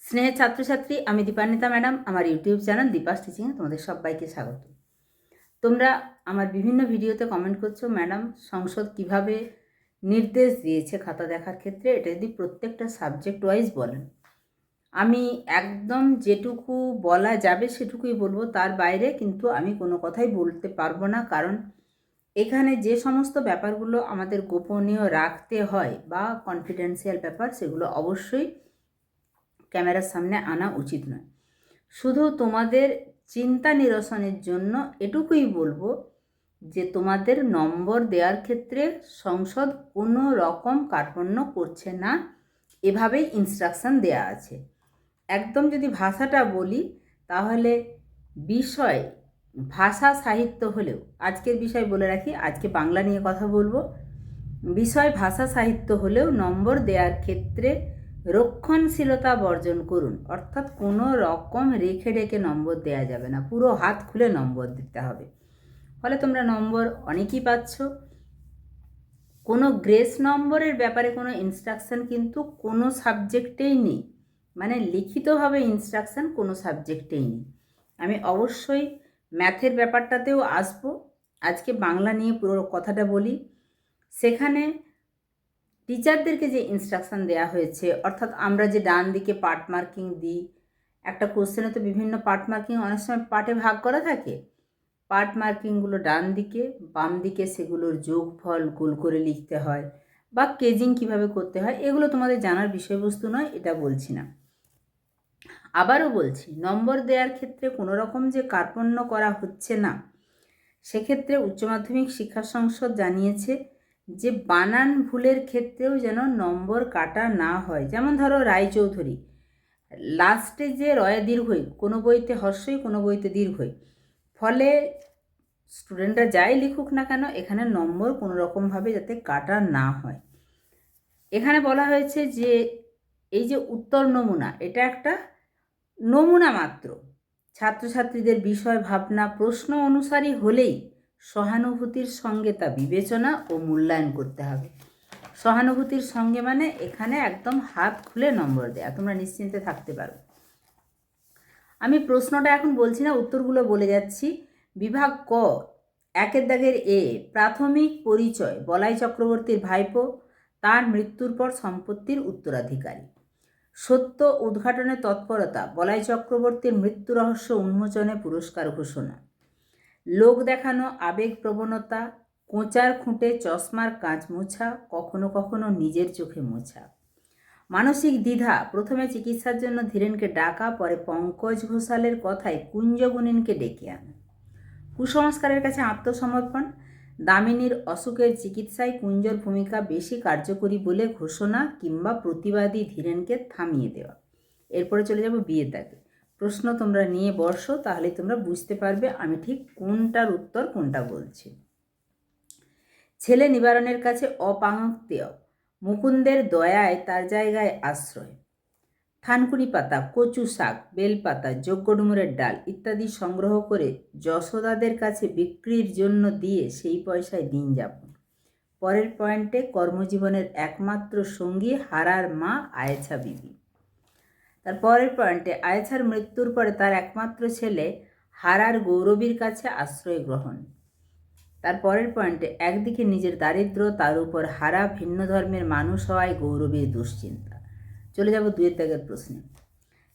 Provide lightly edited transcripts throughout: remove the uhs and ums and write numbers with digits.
স্নেহের ছাত্রছাত্রী, আমি দীপান্বিতা ম্যাডাম। আমার ইউটিউব চ্যানেল দীপাস টিচিংয়ে তোমাদের সবাইকে স্বাগত। তোমরা আমার বিভিন্ন ভিডিওতে কমেন্ট করছো, ম্যাডাম সংসদ কিভাবে নির্দেশ দিয়েছে খাতা দেখার ক্ষেত্রে, এটা যদি প্রত্যেকটা সাবজেক্ট ওয়াইজ বলেন। আমি একদম যেটুকু বলা যাবে সেটুকুই বলবো, তার বাইরে কিন্তু আমি কোনো কথাই বলতে পারবো না, কারণ এখানে যে সমস্ত ব্যাপারগুলো আমাদের গোপনীয় রাখতে হয় বা কনফিডেন্সিয়াল ব্যাপার, সেগুলো অবশ্যই ক্যামেরার সামনে আনা উচিত নয়। শুধু তোমাদের চিন্তা নিরসনের জন্য এটুকুই বলবো যে তোমাদের নম্বর দেওয়ার ক্ষেত্রে সংসদ কোনো রকম কার্পণ্য করছে না, এভাবেই ইনস্ট্রাকশন দেয়া আছে। একদম যদি ভাষাটা বলি তাহলে বিষয় ভাষা সাহিত্য হলেও, আজকের বিষয় বলে রাখি, আজকে বাংলা নিয়ে কথা বলবো। বিষয় ভাষা সাহিত্য হলেও নম্বর দেওয়ার ক্ষেত্রে রক্ষণশীলতা বর্জন করুন, অর্থাৎ কোনো রকম রেখে রেখে নম্বর দেওয়া যাবে না, পুরো হাত খুলে নম্বর দিতে হবে। ফলে তোমরা নম্বর অনেকই পাচ্ছ। কোনো গ্রেস নম্বরের ব্যাপারে কোনো ইনস্ট্রাকশান কিন্তু কোনো সাবজেক্টেই নেই, মানে লিখিতভাবে ইনস্ট্রাকশান কোনো সাবজেক্টেই নেই। আমি অবশ্যই ম্যাথের ব্যাপারটাতেও আসবো, আজকে বাংলা নিয়ে পুরো কথাটা বলি। সেখানে টিচারদেরকে যে ইনস্ট্রাকশান দেওয়া হয়েছে, অর্থাৎ আমরা যে ডান দিকে পার্ট মার্কিং দিই, একটা কোশ্চেনে তো বিভিন্ন পার্ট মার্কিং অনেক সময় পার্টে ভাগ করা থাকে। পার্ট মার্কিংগুলো ডান দিকে, বাম দিকে সেগুলোর যোগফল গোল করে লিখতে হয়, বা কেজিং কিভাবে করতে হয়, এগুলো তোমাদের জানার বিষয়বস্তু নয়, এটা বলছি না। আবারও বলছি, নম্বর দেওয়ার ক্ষেত্রে কোনো রকম যে কার্পণ্য করা হচ্ছে না, সেক্ষেত্রে উচ্চ মাধ্যমিক শিক্ষা সংসদ জানিয়েছে যে বানান ভুলের ক্ষেত্রেও যেন নম্বর কাটা না হয়। যেমন ধরো রায়চৌধুরী, লাস্টে যে রয় দীর্ঘই, কোনো বইতে হর্ষই কোনো বইতে দীর্ঘই, ফলে স্টুডেন্টরা যাই লিখুক না কেন এখানে নম্বর কোনো রকমভাবে যাতে কাটা না হয়। এখানে বলা হয়েছে যে এই যে উত্তর নমুনা, এটা একটা নমুনা মাত্র, ছাত্রছাত্রীদের বিষয় ভাবনা প্রশ্ন অনুসারী হলেই সহানুভূতির সঙ্গে তা বিবেচনা ও মূল্যায়ন করতে হবে। সহানুভূতির সঙ্গে মানে এখানে একদম হাত খুলে নম্বর দেয়া, তোমরা নিশ্চিন্তে থাকতে পারো। আমি প্রশ্নটা এখন বলছি না, উত্তরগুলো বলে যাচ্ছি। বিভাগ ক, একের দাগের এ, প্রাথমিক পরিচয় বলাই চক্রবর্তীর ভাইপো, তার মৃত্যুর পর সম্পত্তির উত্তরাধিকারী। সত্য উদ্ঘাটনে তৎপরতা, বলাই চক্রবর্তীর মৃত্যু রহস্য উন্মোচনে পুরস্কার ঘোষণা। লোক দেখানো আবেগ প্রবণতা, কোঁচার খুঁটে চশমার কাঁচ মোছা, কখনো কখনো নিজের চোখে মোছা। মানসিক দ্বিধা, প্রথমে চিকিৎসার জন্য ধীরেনকে ডাকা, পরে পঙ্কজ ঘোষালের কথায় কুঞ্জগুণিনকে ডেকে আনা। কুসংস্কারের কাছে আত্মসমর্পণ, দামিনীর অসুখের চিকিৎসায় কুঞ্জর ভূমিকা বেশি কার্যকরী বলে ঘোষণা কিংবা প্রতিবাদী ধীরেনকে থামিয়ে দেওয়া। এরপরে চলে যাব বিয়ের দাগে। প্রশ্ন তোমরা নিয়ে বসো, তাহলে তোমরা বুঝতে পারবে আমি ঠিক কোনটার উত্তর কোনটা বলছি। ছেলে নিবারণের কাছে অপাঙ্ক্তেয়, মুকুন্দের দয়ায় তার জায়গায় আশ্রয়। থানকুনি পাতা, কচু শাক, বেলপাতা, যজ্ঞ ডুমুরের ডাল ইত্যাদি সংগ্রহ করে যশোদাদের কাছে বিক্রির জন্য দিয়ে সেই পয়সায় দিন যাপন। পরের পয়েন্টে কর্মজীবনের একমাত্র সঙ্গী হারার মা আয়েছা বিবি। তার পরের পয়েন্টে আয়েছার মৃত্যুর পরে তার একমাত্র ছেলে হারার গৌরবীর কাছে আশ্রয় গ্রহণ। তার পরের পয়েন্টে একদিকে নিজের দারিদ্র, তার উপর হারা ভিন্ন ধর্মের মানুষ হওয়ায় গৌরবীর দুশ্চিন্তা। চলে যাব দুয়ের দাগের প্রশ্নে।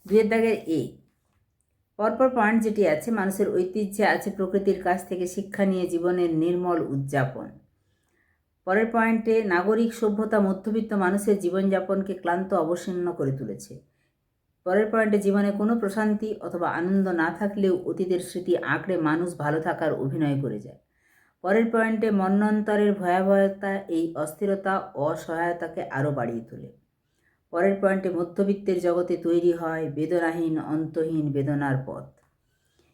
দুয়ের দাগের এ, পরপর পয়েন্ট যেটি আছে, মানুষের ঐতিহ্যে আছে প্রকৃতির কাছ থেকে শিক্ষা নিয়ে জীবনের নির্মল উদযাপন। পরের পয়েন্টে নাগরিক সভ্যতা মধ্যবিত্ত মানুষের জীবনযাপনকে ক্লান্ত অবসন্ন করে তুলেছে। পরের পয়েন্টে জীবনে কোনো প্রশান্তি অথবা আনন্দ না থাকলেও অতীতের স্মৃতি আঁকড়ে মানুষ ভালো থাকার অভিনয় করে যায়। পরের পয়েন্টে মন্বন্তরের ভয়াবহতা এই অস্থিরতা অসহায়তাকে আরও বাড়িয়ে তোলে। পরের পয়েন্টে মধ্যবিত্তের জগতে তৈরি হয় বেদনাহীন অন্তহীন বেদনার পথ।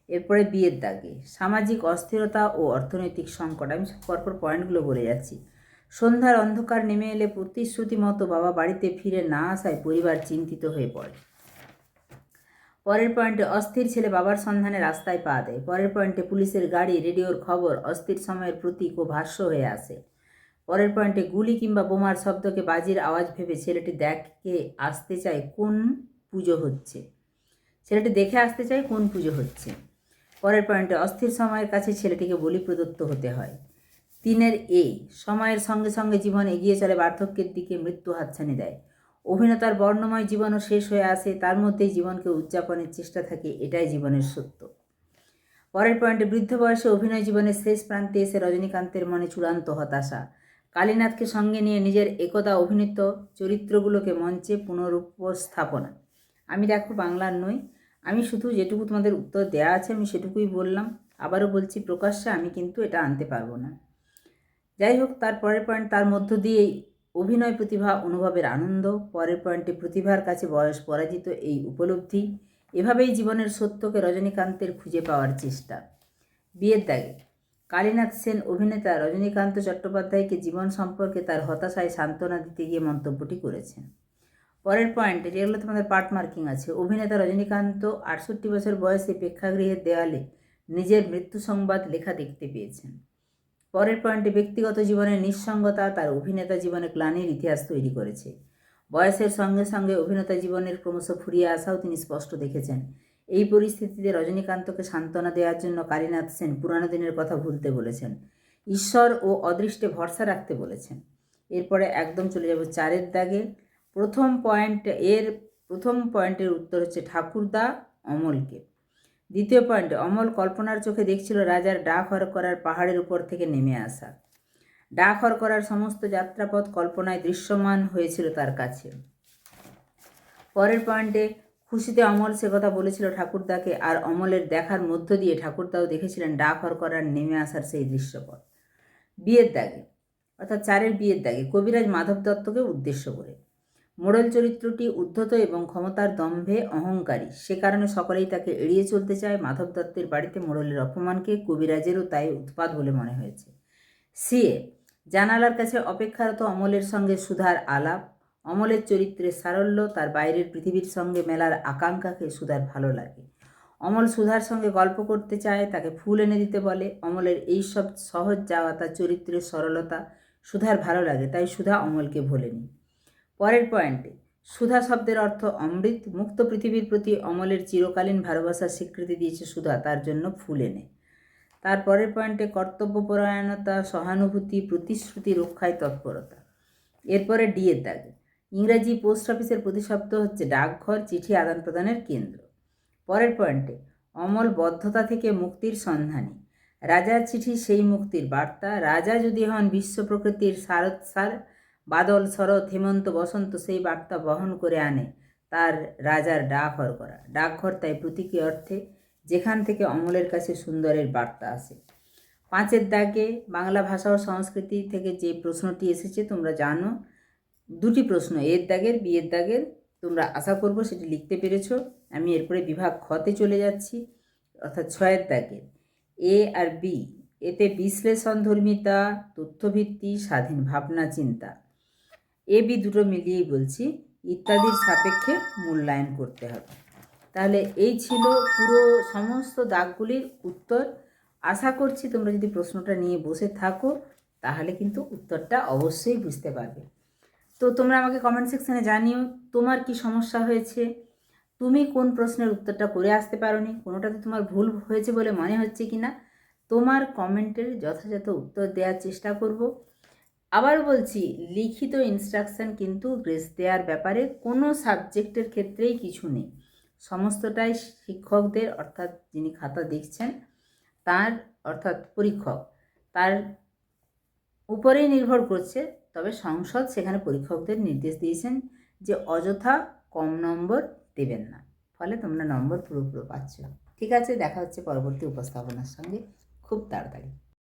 এরপরে বিয়ের দাগে সামাজিক অস্থিরতা ও অর্থনৈতিক সংকট। আমি পরপর পয়েন্টগুলো বলে যাচ্ছি। সন্ধ্যার অন্ধকার নেমে এলে প্রতিশ্রুতি মতো বাবা বাড়িতে ফিরে না আসায় পরিবার চিন্তিত হয়ে পড়ে। পরের পয়েন্টে অস্থির ছেলে বাবার সন্ধানে রাস্তায় পা দেয়। পরের পয়েন্টে পুলিশের গাড়ি, রেডিওর খবর অস্থির সময়ের প্রতীক ও ভাষ্য হয়ে আসে। পরের পয়েন্টে গুলি কিংবা বোমার শব্দকে বাজির আওয়াজ ভেবে ছেলেটি দেখে আসতে চায় কোন পুজো হচ্ছে। ছেলেটি দেখে আসতে চায় কোন পুজো হচ্ছে। পরের পয়েন্টে অস্থির সময়ের কাছে ছেলেটিকে বলি প্রদত্ত হতে হয়। 3 এ সময়ের সঙ্গে সঙ্গে জীবন এগিয়ে চলে বার্ধক্যের দিকে, মৃত্যু হাতছানি দেয়। অভিনেতার বর্ণময় জীবনও শেষ হয়ে আসে, তার মধ্যেই জীবনকে উদযাপনের চেষ্টা থাকে, এটাই জীবনের সত্য। পরের পয়েন্টে বৃদ্ধ বয়সে অভিনয় জীবনের শেষ প্রান্তে এসে রজনীকান্তের মনে চূড়ান্ত হতাশা। কালীনাথকে সঙ্গে নিয়ে নিজের একদা অভিনীত চরিত্রগুলোকে মঞ্চে পুনরুপস্থাপনা। আমি দেখো বাংলার নই, আমি শুধু যেটুকু তোমাদের উত্তর দেওয়া আছে আমি সেটুকুই বললাম। আবারও বলছি, প্রকাশ্যে আমি কিন্তু এটা আনতে পারবো না। যাই হোক, তার পরের পয়েন্ট, তার মধ্য দিয়েই অভিনয় প্রতিভা অনুভবের আনন্দ। পরের পয়েন্টে প্রতিভার কাছে বয়স পরাজিত এই উপলব্ধি। এভাবেই জীবনের সত্যকে রজনীকান্তের খুঁজে পাওয়ার চেষ্টা। বিয়ের দাগে কালীনাথ সেন অভিনেতা রজনীকান্ত চট্টোপাধ্যায়কে জীবন সম্পর্কে তার হতাশায় সান্ত্বনা দিতে গিয়ে মন্তব্যটি করেছেন। পরের পয়েন্ট, যেগুলো তোমাদের পার্ট মার্কিং আছে, অভিনেতা রজনীকান্ত 68 বছর বয়সে প্রেক্ষাগৃহের দেওয়ালে নিজের মৃত্যু সংবাদ লেখা দেখতে পেয়েছেন। পরের পয়েন্টে ব্যক্তিগত জীবনের নিঃসঙ্গতা তার অভিনেতা জীবনে গ্লানির ইতিহাস তৈরি করেছে। বয়সের সঙ্গে সঙ্গে অভিনেতা জীবনের ক্রমশ ফুরিয়ে আসাও তিনি স্পষ্ট দেখেছেন। এই পরিস্থিতিতে রজনীকান্তকে সান্ত্বনা দেওয়ার জন্য কালীনাথ সেন পুরানো দিনের কথা ভুলতে বলেছেন, ঈশ্বর ও অদৃষ্টে ভরসা রাখতে বলেছেন। এরপরে একদম চলে যাব 4 দাগে। প্রথম পয়েন্টের উত্তর হচ্ছে ঠাকুরদা অমলকে। দ্বিতীয় পয়েন্টে অমল কল্পনার চোখে দেখছিল রাজার ডাক হরকরার পাহাড়ের উপর থেকে নেমে আসা। ডাক হরকরার সমস্ত যাত্রাপথ কল্পনায় দৃশ্যমান হয়েছিল তার কাছে। পরের পয়েন্টে খুশিতে অমল সে কথা বলেছিল ঠাকুরদাকে, আর অমলের দেখার মধ্য দিয়ে ঠাকুরদাও দেখেছিলেন ডাক হরকরার নেমে আসার সেই দৃশ্যপথ। বিয়ের দাগে অর্থাৎ 4 বিয়ের দাগে কবিরাজ মাধব দত্তকে উদ্দেশ্য করে। মোড়ল চরিত্রটি উদ্ধত এবং ক্ষমতার দম্ভে অহংকারী, সে কারণে সকলেই তাকে এড়িয়ে চলতে চায়। মাধব দত্তের বাড়িতে মোড়লের অপমানকে কবিরাজেরও তাই উৎপাত বলে মনে হয়েছে। সিএ জানালার কাছে অপেক্ষারত অমলের সঙ্গে সুধার আলাপ। অমলের চরিত্রের সারল্য, তার বাইরের পৃথিবীর সঙ্গে মেলার আকাঙ্ক্ষাকে সুধার ভালো লাগে। অমল সুধার সঙ্গে গল্প করতে চায়, তাকে ফুল এনে দিতে বলে। অমলের এই সব সহজ যাওয়া, তার চরিত্রের সরলতা সুধার ভালো লাগে, তাই সুধা অমলকে ভোলেনি। পরের পয়েন্টে সুধা শব্দের অর্থ অমৃত। মুক্ত পৃথিবীর প্রতি অমলের চিরকালীন ভালোবাসার স্বীকৃতি দিয়েছে সুধা, তার জন্য ফুল এনে। তারপরের পয়েন্টে কর্তব্যপরায়ণতা, সহানুভূতি, প্রতিশ্রুতি রক্ষায় তৎপরতা। এরপরে ডিয়ের দাগে ইংরাজি পোস্ট অফিসের প্রতি সপ্তাহ হচ্ছে ডাকঘর, চিঠি আদান প্রদানের কেন্দ্র। পরের পয়েন্টে অমল বদ্ধতা থেকে মুক্তির সন্ধানী। রাজার চিঠি সেই মুক্তির বার্তা। রাজা যদি হন বিশ্ব প্রকৃতির সারৎসার, বাদল শরৎ হেমন্ত বসন্ত সেই বার্তা বহন করে আনে তার রাজার ডাকঘর করা। ডাকঘর তাই প্রতীকী অর্থে, যেখান থেকে অমলের কাছে সুন্দরের বার্তা আসে। 5 দাগে বাংলা ভাষা ও সংস্কৃতি থেকে যে প্রশ্নটি এসেছে তোমরা জানো, 2টি প্রশ্ন, এর দাগের বিয়ের দাগের, তোমরা আশা করব সেটি লিখতে পেরেছ। আমি এরপরে বিভাগ খতে চলে যাচ্ছি, অর্থাৎ 6 দাগের এ আর বি। এতে বিশ্লেষণধর্মিতা, তথ্যভিত্তি, স্বাধীন ভাবনা চিন্তা, এ বি দুটো মিলিয়েই বলছি, ইত্যাদির সাপেক্ষে মূল্যায়ন করতে হবে। তাহলে এই ছিল পুরো সমস্ত দাগগুলির উত্তর। আশা করছি তোমরা যদি প্রশ্নটা নিয়ে বসে থাকো তাহলে কিন্তু উত্তরটা অবশ্যই বুঝতে পারবে। তো তোমরা আমাকে কমেন্ট সেকশানে জানিও তোমার কি সমস্যা হয়েছে, তুমি কোন প্রশ্নের উত্তরটা করে আসতে পারোনি, কোনোটাতে তোমার ভুল হয়েছে বলে মনে হচ্ছে কি না। তোমার কমেন্টের যথাযথ উত্তর দেওয়ার চেষ্টা করব। আবার বলছি, লিখিত ইনস্ট্রাকশান কিন্তু গ্রেস দেওয়ার ব্যাপারে কোনো সাবজেক্টের ক্ষেত্রেই কিছু নেই, সমস্তটাই শিক্ষকদের অর্থাৎ যিনি খাতা দেখছেন তার অর্থাৎ পরীক্ষক তার উপরেই নির্ভর করছে। তবে সংসদ সেখানে পরীক্ষকদের নির্দেশ দিয়েছেন যে অযথা কম নম্বর দেবেন না, ফলে তোমরা নম্বর পুরোপুরি পাচ্ছ। ঠিক আছে, দেখা হচ্ছে পরবর্তী উপস্থাপনার সঙ্গে খুব তাড়াতাড়ি।